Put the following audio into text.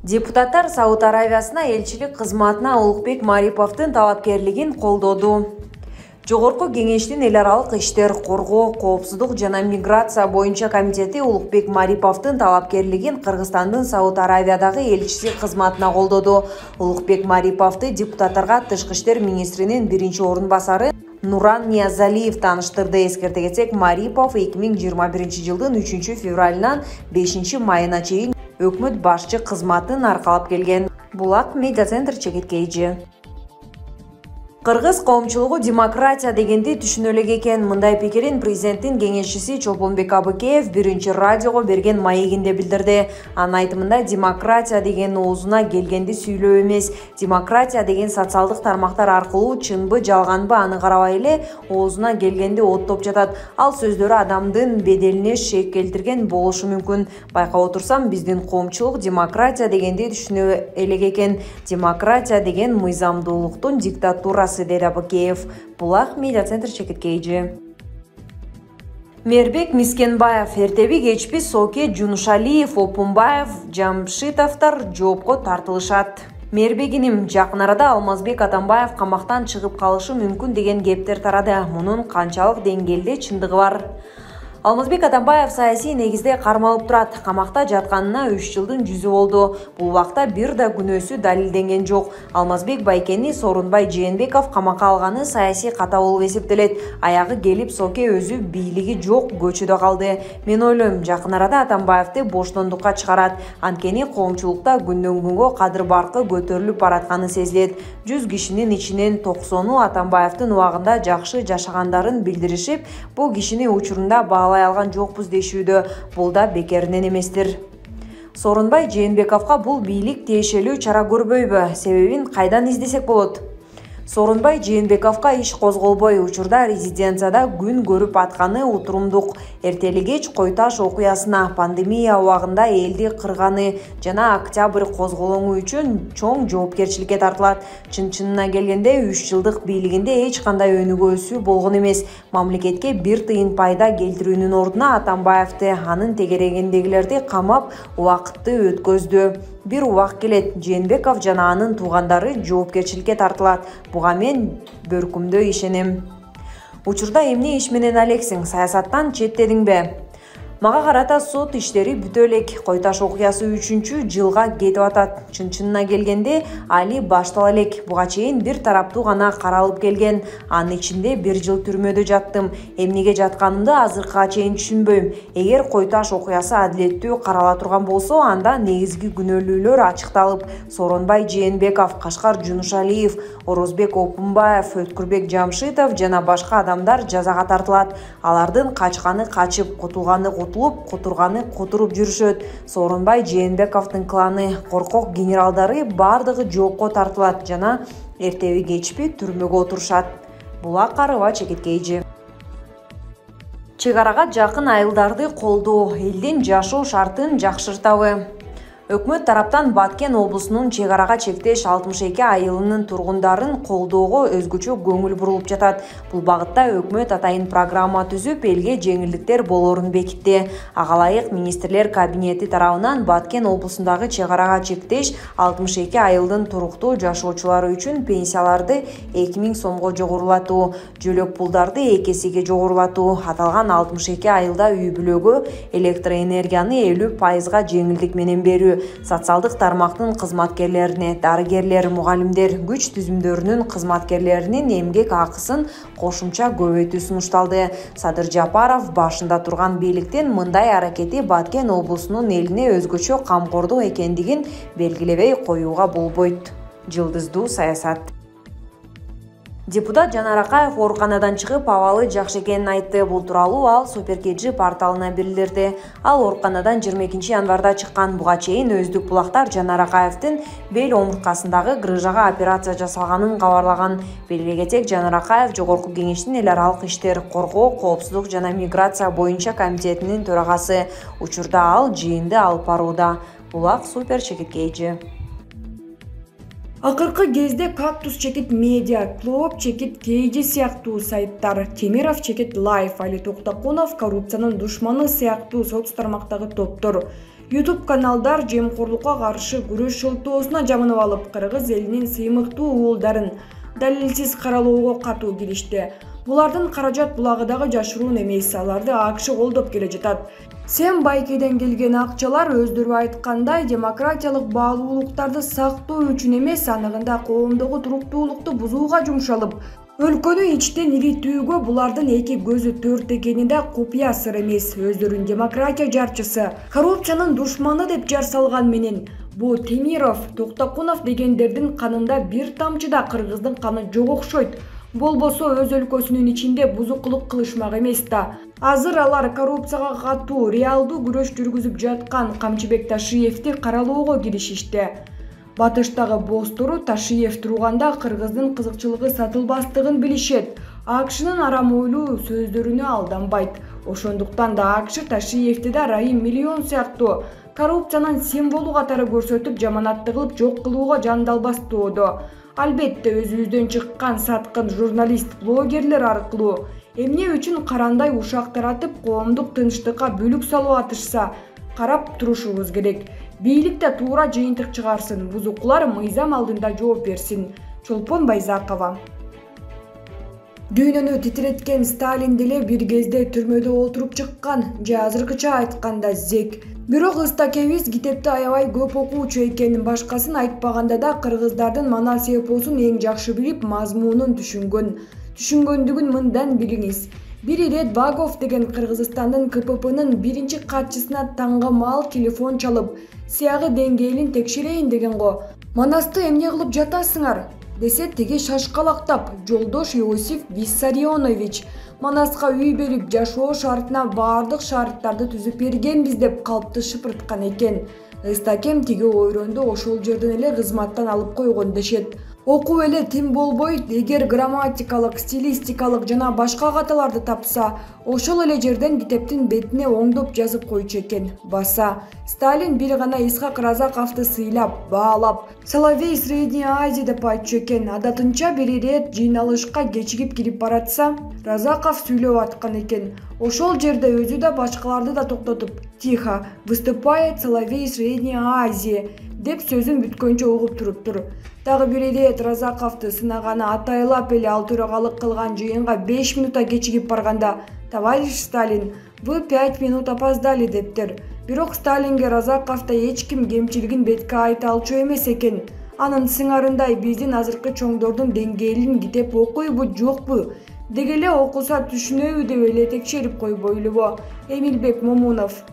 Депутаттар Сауд Аравиясына элчилик кызматына Улукбек Мариповдун талапкерлигин колдоду. Жогорку кеңештин эл аралык иштер, коргоо, коопсуздук жана миграция боюнча комитети Улукбек Мариповдун талапкерлигин Кыргызстандын Сауд Аравиядагы элчиси кызматына колдоду. Улукбек Мариповду депутаттарга тышкы иштер министринин биринчи орун басары Нуран Ниязалиев тааныштырды. Эскерте кетсек, Марипов 2021-жылдын 3-февралынан 5-майына чейин өкмөт башчы кызматын аркалап келген. Булак медиа центр чекиткейжи. Кыргыз коомчулугу демократия дегенди түшүнө элек экен. Мындай пикирин президенттин кеңешчиси Чолпонбек Абыкеев биринчи радиого берген маегинде билдирди. Анын айтымында демократия деген оозуна келгенди сүйлөө эмес, демократия деген социалдык тармактар аркылуу чынбы жалганбы аны карабай эле оозуна келгенди оттоп жатат. Ал сөздөрү адамдын беделине шек келтирген болушу мүмкүн. Байкап отурсам, биздин коомчулук демократия дегенди түшүнө элек экен. Демократия деген мыйзамдуулуктун диктатурасы, деди Абыкеев. Булак медиа центр чекиткейжи. Мербек Мискенбаев, эртеби кечпи Соке Жунушалиев, Опунбаев, Жамшитовдор жоопко тартылышат. Мербегиним, жакын арада Алмазбек Атамбаев камактан чыгып калышы мүмкүн деген кептер тарады. Мунун канчалык деңгээлде чындыгы бар? Алмазбек Атамбаев саясий негизде кармалып турат. Камакта жатканына 3 жылдын жүзү болду. Бул убакта бир да күнөөсү далилденген жок. Алмазбек Байкени Сооронбай Жээнбеков камакка алганы саясий ката болуп эсептелет. Аягы келип Соке өзү бийлиги жок көчөдө калды. Мен ойлойм, жакын арада Атамбаевди боштондукка чыгарат. Анткени коомчулукта күндөн күнгө кадыр баркы көтөрүлүп баратканы сезилет. 100 кишинин ичинен 90-у Атамбаевдин убагында жакшы жашагандарын билдиришип, бул кишини учурунда алай алган жокпуз дешүүдө. Бул да бекеринен эместир. Сооронбай Жээнбековго бул бийлик тиешелүү чара көрбөйбү? Себебин кайдан издесек болот? Сооронбай Жээнбековго иш козголбой, учурда резиденцияда күн көрүп атканы утурумдук. Эртели кеч Кой Таш окуясына, пандемия убагында элди кырганы жана октябрь козголоңу үчүн чоң жоопкерчиликке тартылат. Чын-чынына келгенде 3 жылдык бийлигинде эч кандай өнүгүүсү болгон эмес. Мамлекетке бир тыйын пайда келтирүүнүн ордуна Атамбаевди, анын тегерегиндегилерди камап, убакытты өткөздү. Бир убак келет, Жээнбеков жана анын туугандары жоопкерчиликке тартылат. Буга мен бөркүмдө ишенем. Учурда эмне иш менен алексиң? Саясаттан четтедиңби? Мага карата сот иштери бүтө элек. Кой Таш окуясы 3-жылга кетип атат. Чын-чынына келгенде али баштала элек. Буга чейин бир тараптуу гана каралып келген. Анын ичинде 1 жыл түрмөдө жаттым. Эмнеге жатканымды азыркыга чейин түшүнбөйм. Эгер Кой Таш окуясы адилеттүү карала турган болсо, анда негизги күнөөлүүлөр ачыкталып, Сооронбай Жээнбеков, Кашкар Жунушалиев, Орозбек Опунбаев, Өткүрбек Жамшитов жана башка адамдар жазага тартылат. Алардын качканы качып, кутулганы котурганы котуруп жүрүшөт. Сооронбай Жээнбековдун кланы, коркок генералдары бардыгы жоопко тартылат жана эртеби кечпи түрмөгө отурушат. Булак Карыба чекиткейжи. Чек-арага жакын айылдарды колдоо, элдин жашоо шартын жакшыртабы? Өкмөт тараптан Баткен облусунун чек-арага чектеш 62 айылынын тургундарын колдоого өзгөчө көңүл бурулуп жатат. Бул багытта өкмөт атайын программа түзүп, элге жеңилдиктер болорун бекитти. Ага ылайык министрлер кабинети тарабынан Баткен облусундагы чек-арага чектеш 62 айылдын туруктуу жашоочулары үчүн пенсияларды 2000 сомго жогорулатуу, жөлөк пулдарды 2 эсеге жогорулатуу, аталган 62 айылда үй бүлөгө электроэнергияны 50% жеңилдик менен берүү, социалдык тармактын кызматкерлерине, дарыгерлер, мугалимдер, күч түзүмдөрүнүн кызматкерлеринин эмгек акысын кошумча көбөйтүү сунушталды. Садыр Жапаров башында турган бийликтин мындай аракети Баткен облусунун элине өзгөчө камкордук экендигин белгилебей коюуга болбойт. Жылдыздуу саясат. Депутат Жанар Акаев ооруканадан чыгып, абалы жакшы экенин айтты. Бул тууралуу ал Суперкеджи порталына билдирди. Ал ооруканадан 22 январда чыккан. Буга чейин өздүк булактар Жанар Акаевдин бел омурткасындагы грыжага операция жасалганын кабарлаган. Белгилей кетсек, Жанар Акаев Жогорку кеңештин эл аралык иштер, коргоо, коопсуздук жана миграция боюнча комитетинин төрагасы. Учурда ал жыйынды алып барууда. Булак Супер чекиткейжи. Акыркы кезде Кактус чекит медиа, Клоп чекит кейжи сыяктуу сайттар, Темиров чекит лайф, Али Токтокунов коррупциянын душманы сыяктуу соц тармактагы топтор YouTube каналдар жемкорлукка каршы күрөш шылтоосуна жамынып алып, кыргыз элинин сыймыктуу уулдарын далилсиз каралоого катуу киришти. Булардын каражат булагыдагы жашыруун эмес, аларды АКШ колдоп келе жатат. Сем Байкеден келген акчалар өздөрү айткандай демократиялык баалуулуктарды сактоо үчүн эмес, анығында коомдогу туруктуулукту бузууга жумшалып, өлкөнү ичтен иритүүгө булардын эки көзү төрт экени да купуя сыр эмес. Өздөрүн демократия жарчысы, коррупциянын душманы деп жар салган менен бу Темиров, Токтокунов дегендердин канында бир тамчы да кыргыздын каны жок окшойт. Болбосо өз өлкөсүнүн ичинде бузукулук кылышмак эмес да. Азыр алар коррупцияга катуу реалдуу күрөш жүргүзүп жаткан Камчыбек Ташиевди каралоого киришишти. Батыштагы бостору Ташиев турганда кыргыздын кызыкчылыгы сатылбастыгын билишет. АКШнын арам ойлуу сөздөрүнө алданбайт. Ошондуктан да АКШ Ташиевди да Райым Миллион сыяктуу коррупциянын символу катары көрсөтүп, жаманатты кылып жок кылууга жандалбастоодо. Албетте өзүбүздөн чыккан саткын журналист, блогерлер аркылуу эмне үчүн карандай ушак таратып, коомдук тынчтыкка бүлүк салуу атышса, карап турушубуз керек. Бийлик да туура жыйынтык чыгарсын, бузукулар мыйзам алдында жооп берсин. Чолпон Байзакова. Дүйнөнү титиреткен Сталин деле бир кезде түрмөдө отуруп чыккан, же азыркыча айтканда зек. Бирок Ыстакебиз китепти аябай көп окуучу экен, башкасын айтпаганда да кыргыздардын манас эпосун эң жакшы билип, мазмунун түшүнгөндүгүн мындан билиңиз. Бир ирет Багов деген Кыргызстандын КППнын биринчи катчысына таңгамал телефон чалып, сыягы деңгээлин текшерейин деген го. Манасты эмне кылып жатасыңар? Десе теге шашкалактап, жолдош Иосиф Виссарионович, Манаска үй берип жашоо шартына баардык шарттарды түзүп бергенбиз деп калпты шыпырткан экен. Ыстакем тиги ойронду ошол жерден эле кызматтан алып койгон дешет. Окуп эле тим болбойт, эгер грамматикалык, стилистикалык жана башка каталарды тапса, ошол эле жерден китептин бетине оңдоп жазып койчу экен. Баса, Сталин бир гана Исхак Разаковду сыйлап, баалап, Соловей Средней Азии деп айтчу экен. Адатынча бир ирет жыйналышка кечигип кирип баратса, Разаков сүйлөп аткан экен. Ошол жерде өзү да башкаларды да токтотуп, тихо, выступает Соловей Средней Азии деп сөзүн бүткөнчө угуп туруптур. Дагы бир ирет Разаковду сынаганы атайлап эле ал төрагалык кылган жыйынга 5 минутта кечигип барганда, товарищ Сталин, вы 5 минут опоздали дептир. Бирок Сталинге Разаковда эч ким кемчилигин бетке айта алчу эмес экен. Анын сыңарындай биздин азыркы чоңдордун деңгээлин китеп окуйбу, жокпу? Деги эле окуса түшүнөбү деп эле текшерип койбойлубу? Эмилбек Момунов.